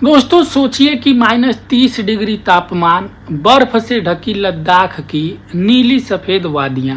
दोस्तों सोचिए कि -30 डिग्री तापमान, बर्फ से ढकी लद्दाख की नीली सफेद वादियां,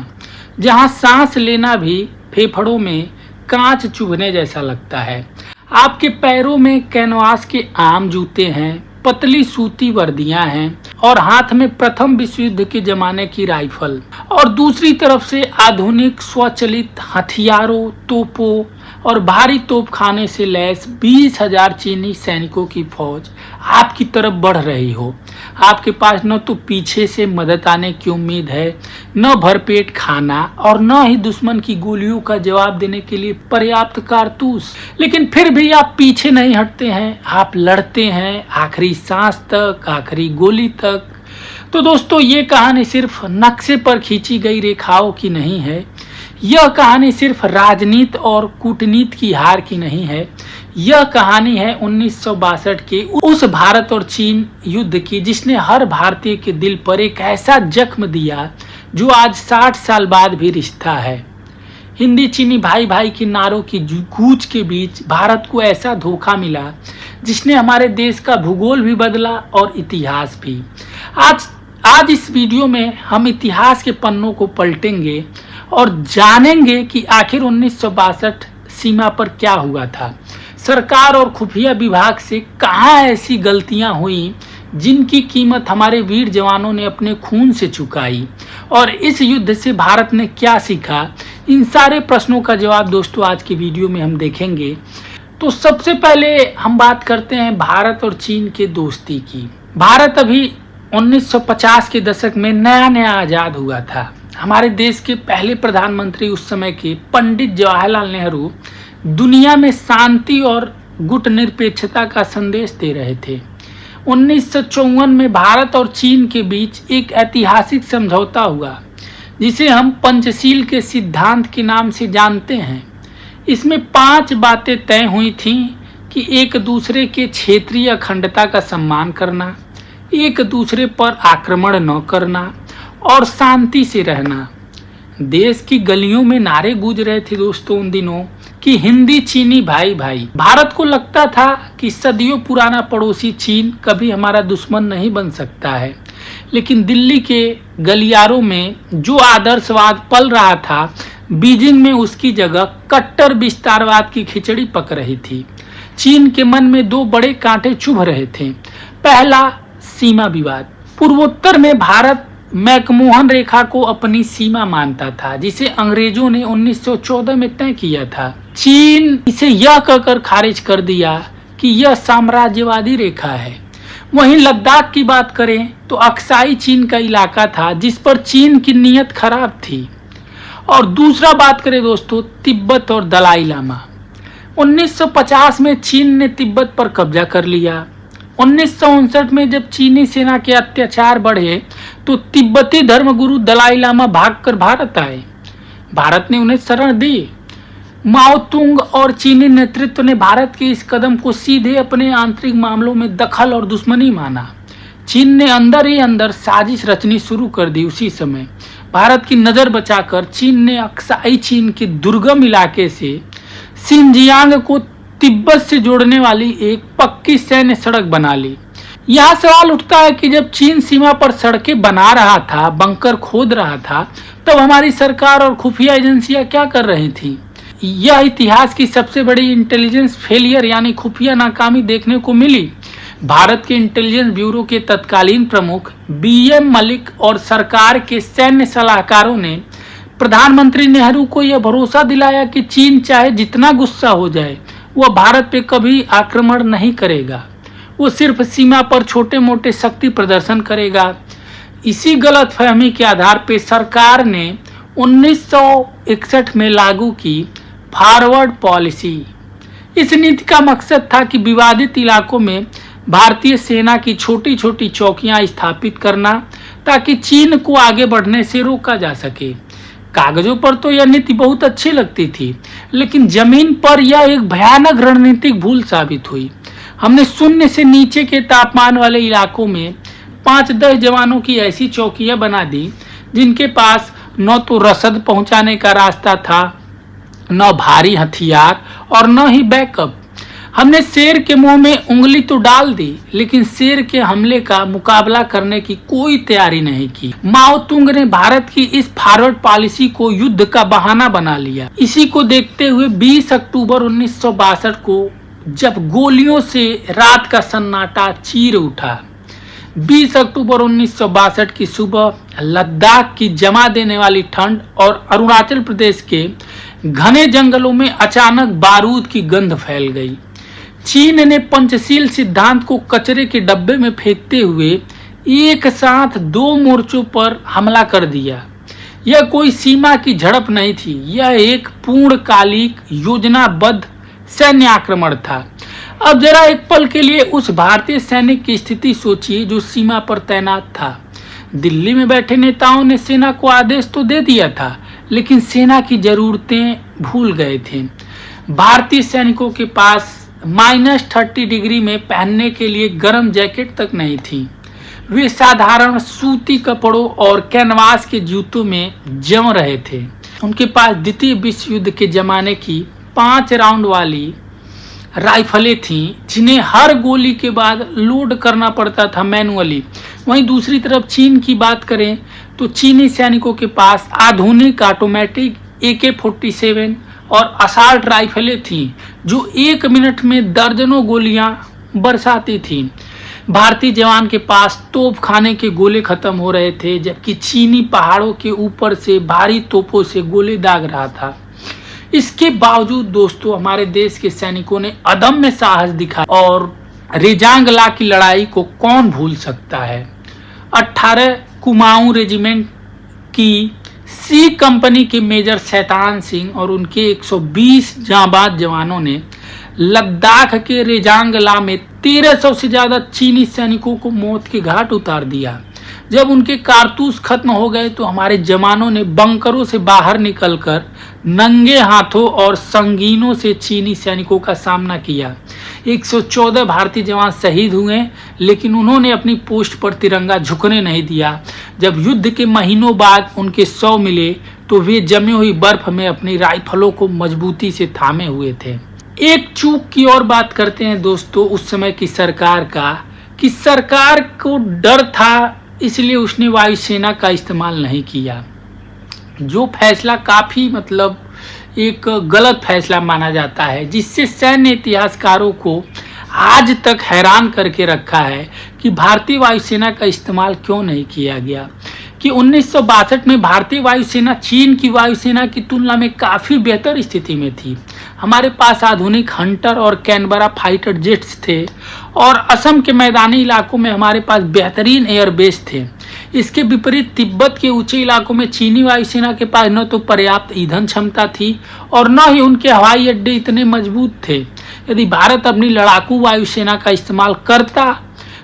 जहां सांस लेना भी फेफड़ों में कांच चुभने जैसा लगता है। आपके पैरों में कैनवास के आम जूते हैं, पतली सूती वर्दियां हैं और हाथ में प्रथम विश्व युद्ध के जमाने की राइफल, और दूसरी तरफ से आधुनिक स्वचालित हथियारों, तोपों और भारी तोपखाने से लैस 20,000 चीनी सैनिकों की फौज आपकी तरफ बढ़ रही हो। आपके पास न तो पीछे से मदद आने की उम्मीद है, न भरपेट खाना और न ही दुश्मन की गोलियों का जवाब देने के लिए पर्याप्त कारतूस। लेकिन फिर भी आप पीछे नहीं हटते हैं, आप लड़ते हैं आखिरी सांस तक, आखिरी गोली तक। तो दोस्तों ये कहानी सिर्फ नक्शे पर खींची गई रेखाओं की नहीं है। यह कहानी सिर्फ राजनीति और कूटनीति की हार की नहीं है। यह कहानी है 1962 के उस भारत और चीन युद्ध की, जिसने हर भारतीय के दिल पर एक ऐसा जख्म दिया जो आज 60 साल बाद भी रिश्ता है। हिंदी चीनी भाई भाई के नारों की गूंज के बीच भारत को ऐसा धोखा मिला जिसने हमारे देश का भूगोल भी बदला और इतिहास भी। आज इस वीडियो में हम इतिहास के पन्नों को पलटेंगे और जानेंगे कि आखिर 1962 सीमा पर क्या हुआ था। सरकार और खुफिया विभाग से कहां ऐसी गलतियां हुई जिनकी कीमत हमारे वीर जवानों ने अपने खून से चुकाई, और इस युद्ध से भारत ने क्या सीखा। इन सारे प्रश्नों का जवाब दोस्तों आज की वीडियो में हम देखेंगे। तो सबसे पहले हम बात करते हैं भारत और चीन के दोस्ती की। भारत अभी 1950 के दशक में नया आजाद हुआ था। हमारे देश के पहले प्रधानमंत्री उस समय के पंडित जवाहरलाल नेहरू दुनिया में शांति और गुटनिरपेक्षता का संदेश दे रहे थे। 1954 में भारत और चीन के बीच एक ऐतिहासिक समझौता हुआ जिसे हम पंचशील के सिद्धांत के नाम से जानते हैं। इसमें 5 बातें तय हुई थीं कि एक दूसरे के क्षेत्रीय अखंडता का सम्मान करना, एक दूसरे पर आक्रमण न करना और शांति से रहना। देश की गलियों में नारे गूंज रहे थे दोस्तों उन दिनों कि हिंदी चीनी भाई भाई। भारत को लगता था कि सदियों पुराना पड़ोसी चीन कभी हमारा दुश्मन नहीं बन सकता है, लेकिन दिल्ली के गलियारों में जो आदर्शवाद पल रहा था, बीजिंग में उसकी जगह कट्टर विस्तारवाद की खिचड़ी पक रही थी। चीन के मन में 2 बड़े कांटे चुभ रहे थे। पहला, सीमा विवाद। पूर्वोत्तर में भारत मैकमोहन रेखा को अपनी सीमा मानता था, जिसे अंग्रेजों ने 1914 में तय किया था। चीन इसे यह कहकर खारिज कर दिया कि यह साम्राज्यवादी रेखा है। वहीं लद्दाख की बात करें तो अक्साई चीन का इलाका था जिस पर चीन की नीयत खराब थी। और दूसरा बात करें दोस्तों तिब्बत और दलाई लामा। 1950 में चीन ने तिब्बत पर कब्जा कर लिया। 1959 में जब चीनी सेना के अत्याचार बढ़े तो तिब्बती धर्मगुरु दलाई लामा भागकर भारत आए। भारत ने उन्हें शरण दी। माओ तुंग और चीनी नेतृत्व ने भारत के इस कदम को सीधे अपने आंतरिक मामलों में दखल और दुश्मनी माना। चीन ने अंदर ही अंदर साजिश रचनी शुरू कर दी। उसी समय भारत की नजर बचाकर चीन ने अक्साई चीन के दुर्गम इलाके से सिंजियांग को तिब्बत से जोड़ने वाली एक पक्की सैन्य सड़क बना ली। यहाँ सवाल उठता है कि जब चीन सीमा पर सड़कें बना रहा था, बंकर खोद रहा था, तब हमारी सरकार और खुफिया एजेंसियां क्या कर रही थी। यह इतिहास की सबसे बड़ी इंटेलिजेंस फेलियर यानी खुफिया नाकामी देखने को मिली। भारत के इंटेलिजेंस ब्यूरो के तत्कालीन प्रमुख BM मलिक और सरकार के सैन्य सलाहकारों ने प्रधानमंत्री नेहरू को यह भरोसा दिलाया कि चीन चाहे जितना गुस्सा हो जाए वह भारत पे कभी आक्रमण नहीं करेगा, वो सिर्फ सीमा पर छोटे मोटे शक्ति प्रदर्शन करेगा। इसी गलतफहमी के आधार पर सरकार ने 1961 में लागू की फॉरवर्ड पॉलिसी। इस नीति का मकसद था कि विवादित इलाकों में भारतीय सेना की छोटी छोटी चौकियां स्थापित करना ताकि चीन को आगे बढ़ने से रोका जा सके। कागजों पर तो यह नीति बहुत अच्छी लगती थी, लेकिन जमीन पर यह एक भयानक रणनीतिक भूल साबित हुई। हमने शून्य से नीचे के तापमान वाले इलाकों में 5-10 जवानों की ऐसी चौकियां बना दी जिनके पास न तो रसद पहुंचाने का रास्ता था, न भारी हथियार और न ही बैकअप। हमने शेर के मुंह में उंगली तो डाल दी, लेकिन शेर के हमले का मुकाबला करने की कोई तैयारी नहीं की। माओ तुंग ने भारत की इस फॉरवर्ड पॉलिसी को युद्ध का बहाना बना लिया। इसी को देखते हुए 20 अक्टूबर 1962 को जब गोलियों से रात का सन्नाटा चीर उठा, 20 अक्टूबर 1962 की सुबह लद्दाख की जमा देने वाली ठंड और अरुणाचल प्रदेश के घने जंगलों में अचानक बारूद की गंध फैल गई। चीन ने पंचशील सिद्धांत को कचरे के डब्बे में फेंकते हुए एक साथ 2 मोर्चों पर हमला कर दिया। यह कोई सीमा की झड़प नहीं थी, यह एक पूर्णकालिक योजनाबद्ध सैन्य आक्रमण था। अब जरा एक पल के लिए उस भारतीय सैनिक की स्थिति सोचिए जो सीमा पर तैनात था। दिल्ली में बैठे नेताओं ने सेना को आदेश तो दे दिया था, लेकिन सेना की जरूरतें भूल गए थे। भारतीय सैनिकों के पास -30 डिग्री में पहनने के लिए गर्म जैकेट तक नहीं थी। वे साधारण सूती कपड़ों और कैनवास के जूतों में जम रहे थे। उनके पास द्वितीय विश्व युद्ध के जमाने की 5 राउंड वाली राइफलें थीं, जिन्हें हर गोली के बाद लोड करना पड़ता था मैनुअली। वहीं दूसरी तरफ चीन की बात करें तो चीनी सैनिकों के पास आधुनिक ऑटोमेटिक AK-47 और असॉल्ट राइफलें थीं, जो 1 मिनट में दर्जनों गोलियां बरसाती थीं। भारतीय जवान के पास तोप खाने के गोले खत्म हो रहे थे, जबकि चीनी पहाड़ों के ऊपर से भारी तोपों से गोले दाग रहा था। इसके बावजूद दोस्तों, हमारे देश के सैनिकों ने अदम्य साहस दिखाया और रेजांगला की लड़ाई को कौन भूल सकता है। 18 कुमाऊं रेजिमेंट की सी कंपनी के मेजर शैतान सिंह और उनके 120 जांबाज जवानों ने लद्दाख के रेजांगला में 1300 से ज्यादा चीनी सैनिकों को मौत के घाट उतार दिया। जब उनके कारतूस खत्म हो गए तो हमारे जवानों ने बंकरों से बाहर निकलकर नंगे हाथों और संगीनों से चीनी सैनिकों का सामना किया। 114 भारतीय जवान शहीद हुए, लेकिन उन्होंने अपनी पोस्ट पर तिरंगा झुकने नहीं दिया। जब युद्ध के महीनों बाद उनके शव मिले तो वे जमी हुई बर्फ में अपनी राइफलों को मजबूती से थामे हुए थे। एक चूक की और बात करते हैं दोस्तों उस समय की सरकार का, कि सरकार को डर था, इसलिए उसने वायुसेना का इस्तेमाल नहीं किया, जो फैसला काफी एक गलत फैसला माना जाता है, जिससे सैन्य इतिहासकारों को आज तक हैरान करके रखा है कि भारतीय वायुसेना का इस्तेमाल क्यों नहीं किया गया। कि 1962 में भारतीय वायुसेना चीन की वायुसेना की तुलना में काफी बेहतर स्थिति में थी। हमारे पास आधुनिक हंटर और कैनबरा फाइटर जेट्स थे और असम के मैदानी इलाकों में हमारे पास बेहतरीन एयरबेस थे। इसके विपरीत तिब्बत के ऊंचे इलाकों में चीनी वायुसेना के पास न तो पर्याप्त ईंधन क्षमता थी और न ही उनके हवाई अड्डे इतने मजबूत थे। यदि भारत अपनी लड़ाकू वायुसेना का इस्तेमाल करता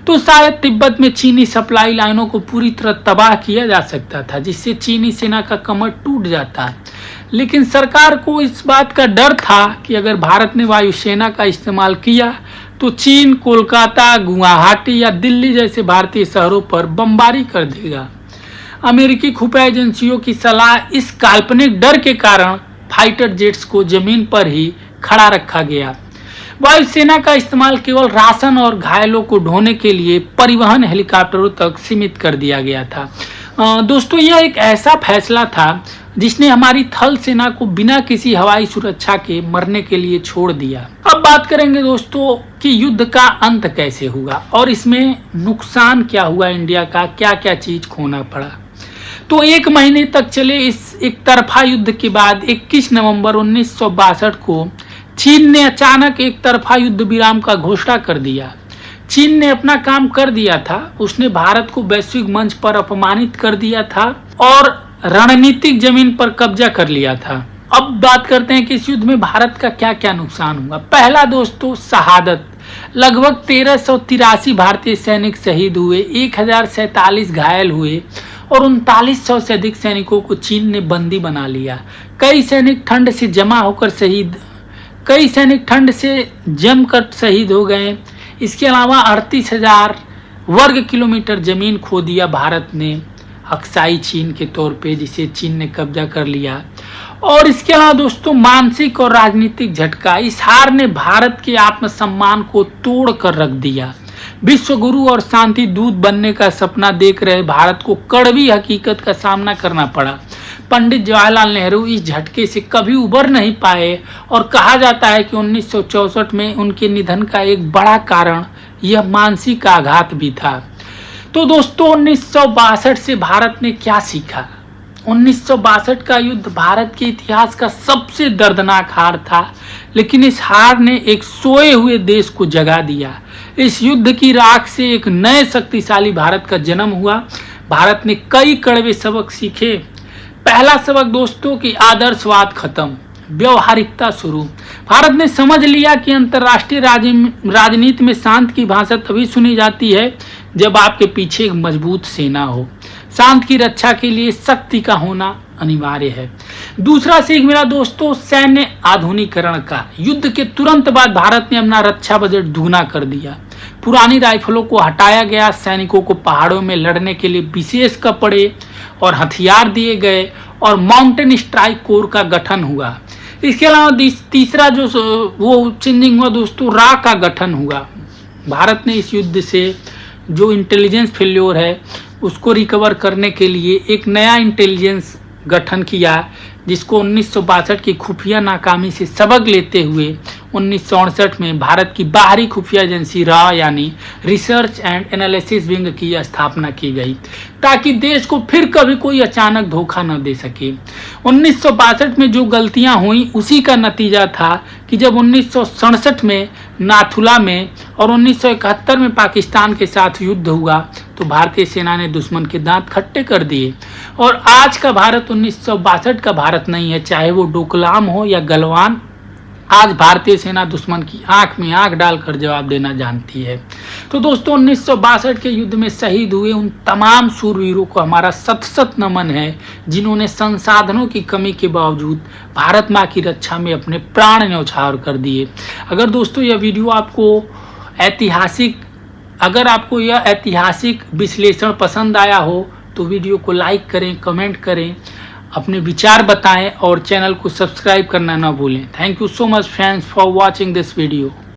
तो शायद तिब्बत में चीनी सप्लाई लाइनों को पूरी तरह तबाह किया जा सकता था, जिससे चीनी सेना का कमर टूट जाता। लेकिन सरकार को इस बात का डर था कि अगर भारत ने वायुसेना का इस्तेमाल किया तो चीन कोलकाता, गुवाहाटी या दिल्ली जैसे भारतीय शहरों पर बमबारी कर देगा। अमेरिकी खुफिया एजेंसियों की सलाह इस काल्पनिक डर के कारण फाइटर जेट्स को जमीन पर ही खड़ा रखा गया। वायुसेना का इस्तेमाल केवल राशन और घायलों को ढोने के लिए परिवहन हेलीकॉप्टरों तक सीमित कर दिया गया था। दोस्तों, यह एक ऐसा फैसला था जिसने हमारी थल सेना को बिना किसी हवाई सुरक्षा के मरने के लिए छोड़ दिया। अब बात करेंगे दोस्तों कि युद्ध का अंत कैसे हुआ और इसमें नुकसान क्या हुआ, इंडिया का क्या क्या चीज खोना पड़ा। तो 1 महीने तक चले इस एक तरफा युद्ध के बाद 21 नवंबर 1962 को चीन ने अचानक एक तरफा युद्ध विराम का घोषणा कर दिया। चीन ने अपना काम कर दिया था, उसने भारत को वैश्विक मंच पर अपमानित कर दिया था और रणनीतिक जमीन पर कब्जा कर लिया था। अब बात करते हैं कि इस युद्ध में भारत का क्या क्या नुकसान हुआ। पहला दोस्तों, शहादत। लगभग 1383 भारतीय सैनिक शहीद हुए, 1047 घायल हुए और 3900 से अधिक सैनिकों को चीन ने बंदी बना लिया। कई सैनिक ठंड से जमकर शहीद हो गए। इसके अलावा 38,000 वर्ग किलोमीटर जमीन खो दिया भारत ने अक्साई चीन के तौर पे, जिसे चीन ने कब्जा कर लिया। और इसके अलावा दोस्तों मानसिक और राजनीतिक झटका, इस हार ने भारत के आत्मसम्मान को तोड़ कर रख दिया। विश्व गुरु और शांति दूत बनने का सपना देख रहे भारत को कड़वी हकीकत का सामना करना पड़ा। पंडित जवाहरलाल नेहरू इस झटके से कभी उबर नहीं पाए और कहा जाता है कि 1964 में उनके निधन का एक बड़ा कारण यह मानसिक आघात भी था। तो दोस्तों 1962 से भारत ने क्या सीखा? 1962 का युद्ध भारत के इतिहास का सबसे दर्दनाक हार था, लेकिन इस हार ने एक सोए हुए देश को जगा दिया। इस युद्ध की राख से एक नए शक्तिशाली भारत का जन्म हुआ। भारत ने कई कड़वे सबक सीखे। पहला सबक दोस्तों कि आदर्शवाद खत्म, व्यवहारिकता शुरू। भारत ने समझ लिया कि अंतर्राष्ट्रीय राजनीति में शांत की भाषा तभी सुनी जाती है जब आपके पीछे एक मजबूत सेना हो। शांत की रक्षा के लिए शक्ति का होना अनिवार्य है। दूसरा सीख मिला दोस्तों सैन्य आधुनिकीकरण का। युद्ध के तुरंत बाद भारत ने अपना रक्षा बजट दुगना कर दिया। पुरानी राइफलों को हटाया गया, सैनिकों को पहाड़ों में लड़ने के लिए विशेष कपड़े और हथियार दिए गए और माउंटेन स्ट्राइक कोर का गठन हुआ। इसके अलावा तीसरा जो वो चेंजिंग हुआ दोस्तों, रा का गठन हुआ। भारत ने इस युद्ध से जो इंटेलिजेंस फेल्योर है उसको रिकवर करने के लिए एक नया इंटेलिजेंस गठन किया, जिसको 1962 की खुफिया नाकामी से सबक लेते हुए 1968 में भारत की बाहरी खुफिया एजेंसी रा यानी रिसर्च एंड एनालिसिस विंग की स्थापना की गई, ताकि देश को फिर कभी कोई अचानक धोखा न दे सके। 1962 में जो गलतियां हुई उसी का नतीजा था कि जब 1967 में नाथुला में और 1971 में पाकिस्तान के साथ युद्ध हुआ तो भारतीय सेना ने दुश्मन के दांत खट्टे कर दिए। और आज का भारत 1962 का भारत नहीं है, चाहे वो डोकलाम हो या गलवान। आज भारतीय सेना दुश्मन की आंख में आंख डालकर जवाब देना जानती है। तो दोस्तों 1962 के युद्ध में शहीद हुए उन तमाम शूरवीरों को हमारा सत सत नमन है, जिन्होंने संसाधनों की कमी के बावजूद भारत माँ की रक्षा में अपने प्राण न्यौछावर कर दिए। अगर दोस्तों यह वीडियो अगर आपको यह ऐतिहासिक विश्लेषण पसंद आया हो तो वीडियो को लाइक करें, कमेंट करें, अपने विचार बताएं और चैनल को सब्सक्राइब करना ना भूलें। Thank you so much friends for watching this video.